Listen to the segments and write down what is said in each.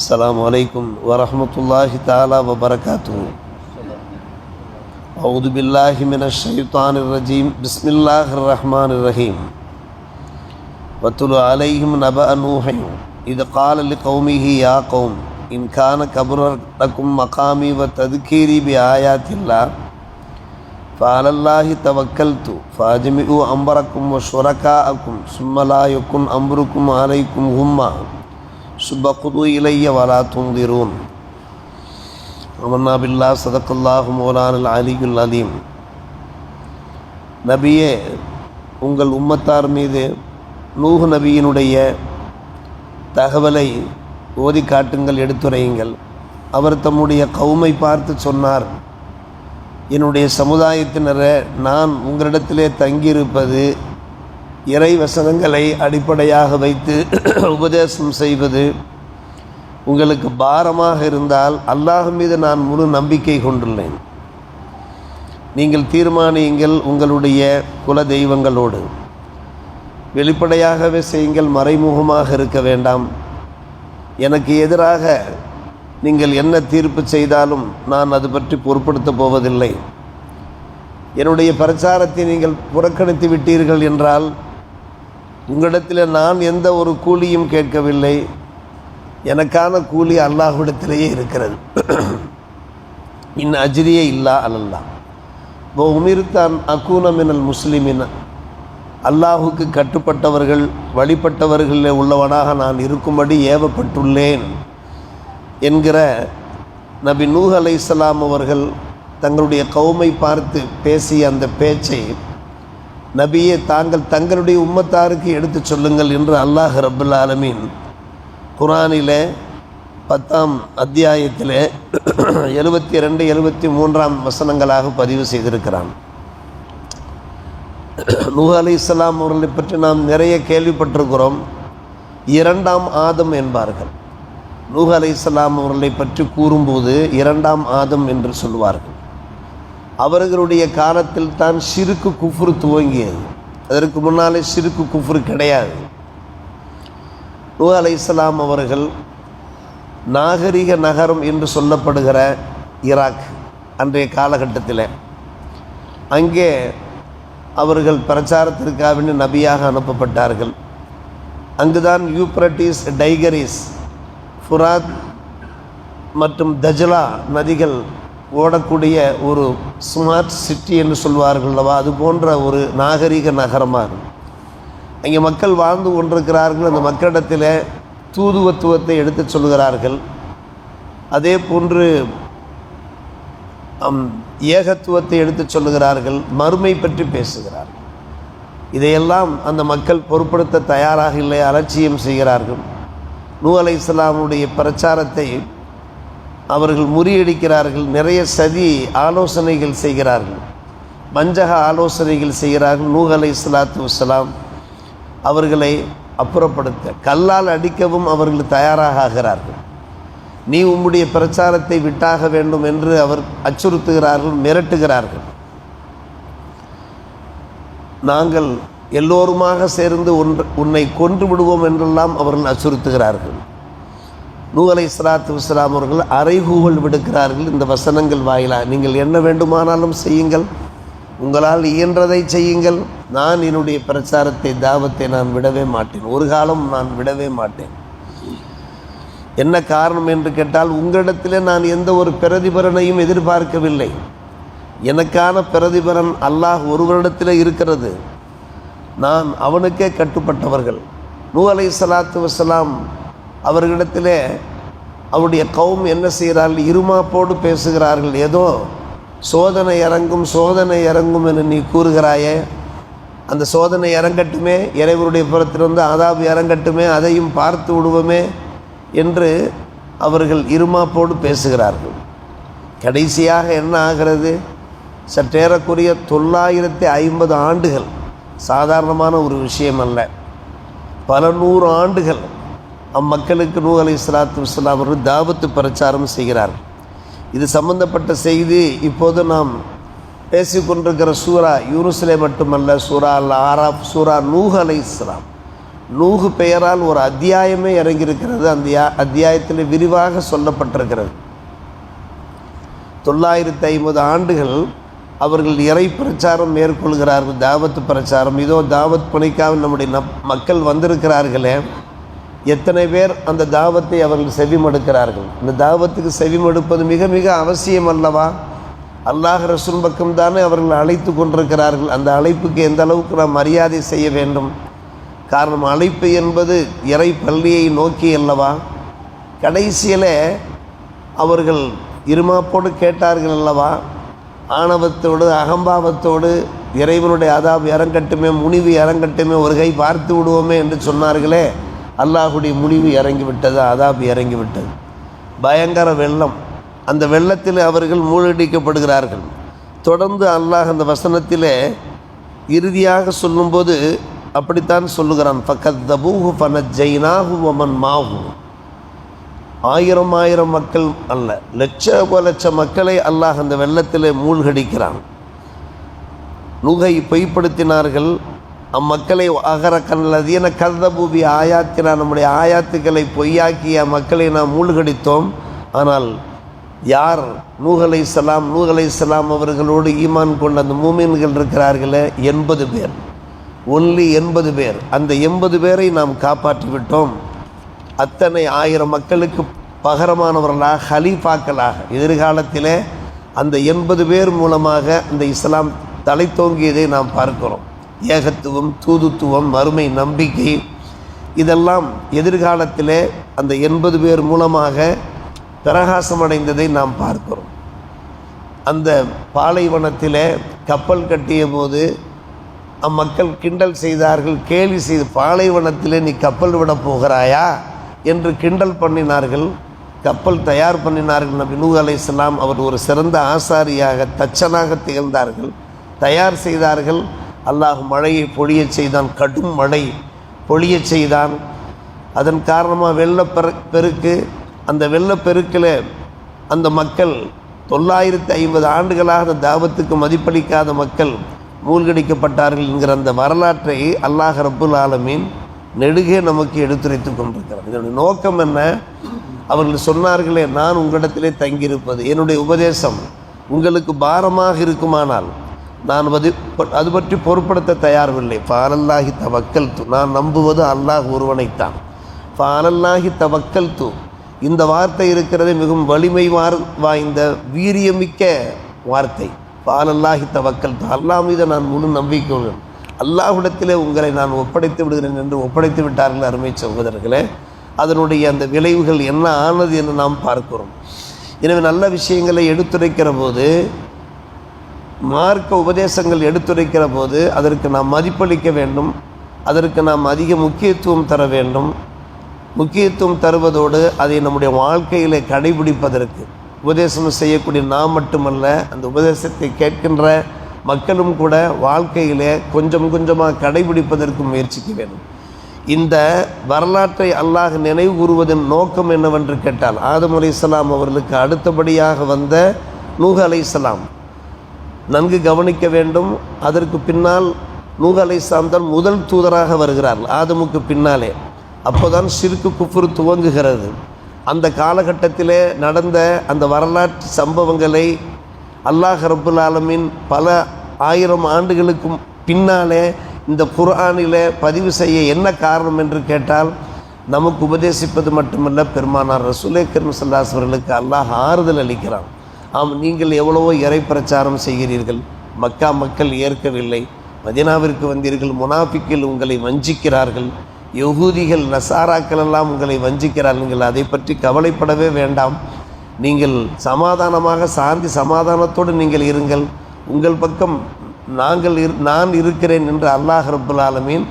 السلام عليكم ورحمة الله تعالى وبركاته. أعوذ بالله من الشيطان الرجيم. بسم الله الرحمن الرحيم. واتل عليهم نبأ نوح إذ قال لقومه يا قوم إن كان كبر لكم مقامي وتذكيري بآيات الله فعلى الله توكلت فأجمعوا أمركم وشركاءكم ثم لا يكن أمركم عليكم غمّا சுபகுது இலைய வலா துந்திரூன். அமன்னா பில்லா சதக்கல்லாஹு மௌலானல் அலியுல் அலீம். நபியே, உங்கள் உம்மத்தார் மீது நூஹ் நபியினுடைய தகவலை ஓதி காட்டுங்கள், எடுத்துரையுங்கள். அவர் தம்முடைய கௌமை பார்த்து சொன்னார், என்னுடைய சமுதாயத்தினரை நான் உங்களிடத்திலே தங்கியிருப்பது இறை வசனங்களை அடிப்படையாக வைத்து உபதேசம் செய்வது உங்களுக்கு பாரமாக இருந்தால் அல்லாஹ் மீது நான் முழு நம்பிக்கை கொண்டுள்ளேன். நீங்கள் தீர்மானியுங்கள், உங்களுடைய குல தெய்வங்களோடு வெளிப்படையாகவே செய்யுங்கள், மறைமுகமாக இருக்க வேண்டாம். எனக்கு எதிராக நீங்கள் என்ன தீர்ப்பு செய்தாலும் நான் அது பற்றி பொருட்படுத்தப் போவதில்லை. என்னுடைய பிரச்சாரத்தை நீங்கள் புறக்கணித்து விட்டீர்கள் என்றால் உங்களிடத்தில் நான் எந்த ஒரு கூலியும் கேட்கவில்லை. எனக்கான கூலி அல்லாஹ்விடத்திலேயே இருக்கிறது. அஜ்ரியே இல்லா அல்லா உமிர்தான் அக்கூன மினல் முஸ்லிமின். அல்லாஹுக்கு கட்டுப்பட்டவர்கள் வழிபட்டவர்களில் உள்ளவனாக நான் இருக்கும்படி ஏவப்பட்டுள்ளேன் என்கிற நபி நூஹ் அலைஹிஸ்ஸலாம் அவர்கள் தங்களுடைய கௌமை பார்த்து பேசிய அந்த பேச்சை நபியே தாங்கள் தங்களுடைய உம்மத்தாருக்கு எடுத்து சொல்லுங்கள் என்று அல்லாஹ் ரப்புல் ஆலமீன் குர்ஆனிலே 10ஆம் அத்தியாயத்திலே 72, 73ஆம் வசனங்களாக பதிவு செய்திருக்கிறான். நூஹ் அலைஹிஸ்ஸலாம் அவர்களை பற்றி நாம் நிறைய கேள்விப்பட்டிருக்கிறோம். 2ஆம் ஆதம் என்பார்கள். நூஹ் அலைஹிஸ்ஸலாம் அவர்களை பற்றி கூறும்போது 2ஆம் ஆதம் என்று சொல்வார்கள். அவர்களுடைய காலத்தில் தான் ஷிருக்கு குஃப்ரு துவங்கியது. அதற்கு முன்னாலே ஷிருக்கு குஃப்ரு கிடையாது. நூஹ் அலைஹிஸ்ஸலாம் அவர்கள் நாகரிக நகரம் என்று சொல்லப்படுகிற ஈராக் அன்றைய காலகட்டத்தில் அங்கே அவர்கள் பிரச்சாரத்திற்காக நபியாக அனுப்பப்பட்டார்கள். அங்குதான் யூப்ரட்டிஸ், டைகரிஸ், ஃபுராத் மற்றும் தஜ்லா நதிகள் ஓடக்கூடிய ஒரு ஸ்மார்ட் சிட்டி என்று சொல்வார்கள் அல்லவா, அது போன்ற ஒரு நாகரிக நகரமாக அங்கே மக்கள் வாழ்ந்து கொண்டிருக்கிறார்கள். அந்த மக்களிடத்தில் தூதுவத்துவத்தை எடுத்து சொல்கிறார்கள். அதே போன்று ஏகத்துவத்தை எடுத்து சொல்லுகிறார்கள், மறுமை பற்றி பேசுகிறார்கள். இதையெல்லாம் அந்த மக்கள் பொருட்படுத்த தயாராக இல்லை, அலட்சியம் செய்கிறார்கள். நூஹ் அலைஹிஸ்ஸலாமுடைய பிரச்சாரத்தை அவர்கள் முறியடிக்கிறார்கள். நிறைய சதி ஆலோசனைகள் செய்கிறார்கள், வஞ்சக ஆலோசனைகள் செய்கிறார்கள். நூஹ் அலைஹிஸ்ஸலாத்து வஸ்ஸலாம் அவர்களை அப்புறப்படுத்த கல்லால் அடிக்கவும் அவர்கள் தயாராக ஆகிறார்கள். நீ உம்முடைய பிரச்சாரத்தை விட்டாக வேண்டும் என்று அவர் அச்சுறுத்துகிறார்கள், மிரட்டுகிறார்கள். நாங்கள் எல்லோருமாக சேர்ந்து உன்னை கொன்று விடுவோம் என்றெல்லாம் அவர்கள் அச்சுறுத்துகிறார்கள். நூஹ் அலைஹிஸ்ஸலாத்து வஸ்ஸலாம் அவர்கள் அறைகூவல் விடுக்கிறார்கள். இந்த வசனங்கள் வாயிலாக நீங்கள் என்ன வேண்டுமானாலும் செய்யுங்கள், உங்களால் இயன்றதை செய்யுங்கள், நான் என்னுடைய பிரச்சாரத்தை, தாவத்தை நான் விடவே மாட்டேன், ஒரு காலம் நான் விடவே மாட்டேன். என்ன காரணம் என்று கேட்டால், உங்களிடத்தில் நான் எந்த ஒரு பிரதிபலனையும் எதிர்பார்க்கவில்லை. எனக்கான பிரதிபலன் அல்லாஹ் ஒருவரிடத்தில் இருக்கிறது. நான் அவனுக்கே கட்டுப்பட்டவர்கள். நூஹ் அலைஹிஸ்ஸலாத்து வஸ்ஸலாம் அவர்களிடத்தில் அவருடைய கௌம் என்ன செய்கிறார்கள், இருமாப்போடு பேசுகிறார்கள். ஏதோ சோதனை இறங்கும் என நீ கூறுகிறாயே, அந்த சோதனை இறங்கட்டுமே, இறைவனுடைய புறத்திலிருந்து அதாபு இறங்கட்டுமே, அதையும் பார்த்து விடுவோமே என்று அவர்கள் இருமாப்போடு பேசுகிறார்கள். கடைசியாக என்ன ஆகிறது, சற்றேறக்குரிய 950 ஆண்டுகள் சாதாரணமான ஒரு விஷயம் அல்ல, பல 100 ஆண்டுகள் அம்மக்களுக்கு நூஹ் அலைஹிஸ்ஸலாத்து வஸ்ஸலாம் அவர்கள் தாவத்து பிரச்சாரம் செய்கிறார்கள். இது சம்பந்தப்பட்ட செய்தி இப்போது நாம் பேசிக்கொண்டிருக்கிற சூரா யூனுஸிலே மட்டுமல்ல, சூரா அல் ஆராஃப், சூரா நூஹ் அலைஹிஸ்ஸலாம் நூஹு பெயரால் ஒரு அத்தியாயமே இறங்கியிருக்கிறது. அந்த அத்தியாயத்தில் விரிவாக சொல்லப்பட்டிருக்கிறது. 950 ஆண்டுகள் அவர்கள் இறை பிரச்சாரம் மேற்கொள்கிறார்கள், தாவத்து பிரச்சாரம். இதோ தாவத் பணிக்காக நம்முடைய மக்கள் வந்திருக்கிறார்களே, எத்தனை பேர் அந்த தாவத்தை அவர்கள் செவிமடுக்கிறார்கள்? இந்த தாவத்துக்கு செவிமடுப்பது மிக மிக அவசியம் அல்லவா? அல்லாஹ் ரசூல் பக்கம் தானே அவர்கள் அழைத்து கொண்டிருக்கிறார்கள். அந்த அழைப்புக்கு எந்த அளவுக்கு நாம் மரியாதை செய்ய வேண்டும்? காரணம், அழைப்பு என்பது இறை பள்ளியை நோக்கி அல்லவா? கடைசியில் அவர்கள் இருமாப்போடு கேட்டார்கள் அல்லவா? ஆணவத்தோடு அகம்பாவத்தோடு இறைவனுடைய அதாப் இறங்கட்டுமே, முனிவு இறங்கட்டுமே, ஒரு கை பார்த்து விடுவோமே என்று சொன்னார்களே, அல்லாஹுடைய முனிவு இறங்கிவிட்டது, அதாப் இறங்கிவிட்டது. பயங்கர வெள்ளம். அந்த வெள்ளத்தில் அவர்கள் மூழ்கடிக்கப்படுகிறார்கள். தொடர்ந்து அல்லாஹ் அந்த வசனத்தில் இறுதியாக சொல்லும்போது அப்படித்தான் சொல்லுகிறான், ஃபகத்தபூஹு ஃபனஜ்ஜைனாஹு வமன் மாஹு. ஆயிரம் மக்கள் அல்ல, லட்ச மக்களை அல்லாஹ் அந்த வெள்ளத்தில் மூழ்கடிக்கிறான். நூகை பொய்ப்படுத்தினார்கள். அம்மக்களை அகரக்கல்லதீன கதபூபி ஆயாத்தினா, நம்முடைய ஆயாத்துக்களை பொய்யாக்கிய மக்களை நாம் மூழ்கடித்தோம். ஆனால் யார் நூஹ் அலைஹிஸ்ஸலாம் அவர்களோடு ஈமான் கொண்ட அந்த மூமின்கள் இருக்கிறார்களே, 80 பேர், ஒன்லி 80 பேர். அந்த 80 பேரை நாம் காப்பாற்றி விட்டோம். அத்தனை 1000 மக்களுக்கு பகரமானவர்களாக, ஹலீஃபாக்களாக எதிர்காலத்தில் அந்த 80 பேர் மூலமாக அந்த இஸ்லாம் தலை தோங்கியதை நாம் பார்க்கிறோம். ஏகத்துவம், தூதுத்துவம், மறுமை நம்பிக்கை, இதெல்லாம் எதிர்காலத்தில் அந்த 80 பேர் மூலமாக பிரகாசமடைந்ததை நாம் பார்க்கிறோம். அந்த பாலைவனத்தில் கப்பல் கட்டிய போது அம்மக்கள் கிண்டல் செய்தார்கள், கேலி செய்து, பாலைவனத்தில் நீ கப்பல் விட போகிறாயா என்று கிண்டல் பண்ணினார்கள். கப்பல் தயார் பண்ணினார்கள். நபி நூஹ் அலைஹிஸ்ஸலாம் அவர் ஒரு சிறந்த ஆசாரியாக, தச்சனாக திகழ்ந்தார்கள். தயார் செய்தார்கள். அல்லாஹ் மழையை பொழியச் செய்தான், கடும் மழை பொழியச் செய்தான். அதன் காரணமாக வெள்ளப்பெருக்கு. அந்த வெள்ளப்பெருக்கில் அந்த மக்கள் 950 ஆண்டுகளாக அந்த தாவத்துக்கு மதிப்பளிக்காத மக்கள் மூழ்கடிக்கப்பட்டார்கள் என்கிற அந்த வரலாற்றை அல்லாஹ் ரப்புல் ஆலமீன் நெடுகே நமக்கு எடுத்துரைத்து கொண்டிருக்கிறார். இதனுடைய நோக்கம் என்ன? அவர்கள் சொன்னார்களே, நான் உங்களிடத்திலே தங்கியிருப்பது, என்னுடைய உபதேசம் உங்களுக்கு பாரமாக இருக்குமானால் நான் அது பற்றி பொருட்படுத்த தயாரில்லை. ஃபாலல்லாஹி தவக்கல்து, நான் நம்புவது அல்லாஹ் ஒருவனைத்தான். ஃபாலல்லாஹி தவக்கல்து, இந்த வார்த்தை இருக்கிறது மிகவும் வலிமை வாய்ந்த வீரியமிக்க வார்த்தை. ஃபாலல்லாஹி தவக்கல்து, அல்லாஹ் மீது நான் முழு நம்பிக்கை உள்ளேன், அல்லாஹ்விடத்திலே உங்களை நான் ஒப்படைத்து விடுகிறேன் என்று ஒப்படைத்து விட்டார்கள் அருமை சகோதரர்களே. அதனுடைய அந்த விளைவுகள் என்ன ஆனது என்று நாம் பார்க்கிறோம். எனவே நல்ல விஷயங்களை எடுத்துரைக்கிற போது, மார்க்க உபதேசங்கள் எடுத்துரைக்கிற போது அதற்கு நாம் மதிப்பளிக்க வேண்டும், அதற்கு நாம் அதிக முக்கியத்துவம் தர வேண்டும். முக்கியத்துவம் தருவதோடு அதை நம்முடைய வாழ்க்கையில் கடைபிடிப்பதற்கு உபதேசம் செய்யக்கூடிய நாம் மட்டுமல்ல, அந்த உபதேசத்தை கேட்கின்ற மக்களும் கூட வாழ்க்கையிலே கொஞ்சம் கொஞ்சமாக கடைபிடிப்பதற்கு முயற்சிக்க வேண்டும். இந்த வரலாற்றை அல்லாஹ் நினைவு கூறுவதன் நோக்கம் என்னவென்று கேட்டால், ஆதம் அலைஹிஸ்ஸலாம் அவர்களுக்கு அடுத்தபடியாக வந்த நூஹ் அலைஹிஸ்ஸலாம் நன்கு கவனிக்க வேண்டும். அதற்கு பின்னால் நூஹ் அலைஹிஸ்ஸலாம் தான் முதல் தூதராக வருகிறார்கள் ஆதமுக்கு பின்னாலே. அப்போதான் ஷிர்கு குஃப்ர் துவங்குகிறது. அந்த காலகட்டத்திலே நடந்த அந்த வரலாற்று சம்பவங்களை அல்லாஹ் ரப்புல் ஆலமீன் பல 1000 ஆண்டுகளுக்கு பின்னாலே இந்த குர்ஆனிலே பதிவு செய்ய என்ன காரணம் என்று கேட்டால், நமக்கு உபதேசிப்பது மட்டுமல்ல, பெருமானார் ரசூலே கரீம் ஸல்லல்லாஹு அலைஹி வஸல்லுக்கு அல்லாஹ் ஆறுதல் அளிக்கிறான். ஆம், நீங்கள் எவ்வளவோ இறை பிரச்சாரம் செய்கிறீர்கள், மக்கா மக்கள் ஏற்கவில்லை, மதீனாவிற்கு வந்தீர்கள், முனாஃபிக்குகள் உங்களை வஞ்சிக்கிறார்கள், யஹூதிகள் நசாராக்கள் எல்லாம் உங்களை வஞ்சிக்கிறார்கள், நீங்கள் அதை பற்றி கவலைப்படவே வேண்டாம், நீங்கள் சமாதானமாக சாந்தி சமாதானத்தோடு நீங்கள் இருங்கள், உங்கள் பக்கம் நான் இருக்கிறேன் என்று அல்லாஹ் ரப்புல் ஆலமீன்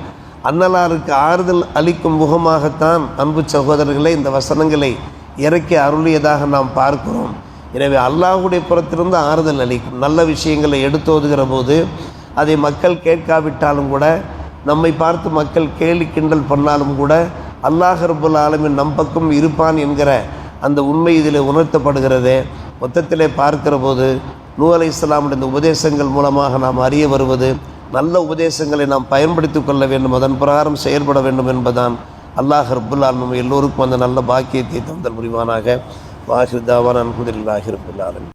அன்னலாருக்கு ஆறுதல் அளிக்கும் முகமாகத்தான் அன்பு சகோதரர்களே இந்த வசனங்களை இறக்கி அருளியதாக நாம் பார்க்கிறோம். எனவே அல்லாஹுடைய புறத்திலிருந்து ஆறுதல் அளிக்கும் நல்ல விஷயங்களை எடுத்தோதுகிற போது அதை மக்கள் கேட்காவிட்டாலும் கூட, நம்மை பார்த்து மக்கள் கேலி கிண்டல் பண்ணாலும் கூட, அல்லாஹ் ரப்புல் ஆலமீன் நம் பக்கம் இருப்பான் என்கிற அந்த உண்மை இதில் உணர்த்தப்படுகிறது. மொத்தத்திலே பார்க்கிற போது நூஹ் அலைஹிஸ்ஸலாமுடைய இந்த உபதேசங்கள் மூலமாக நாம் அறிய வருவது, நல்ல உபதேசங்களை நாம் பயன்படுத்தி கொள்ள வேண்டும், அதன் பிரகாரம் செயல்பட வேண்டும் என்பதான். அல்லாஹ் ரப்புல் ஆலமீன் எல்லோருக்கும் அந்த நல்ல பாக்கியத்தை தந்தல் புரிவானாக. வாஹிர் தாவானா அல்ஹம்துலில்லாஹி ரப்பில் ஆலமீன்.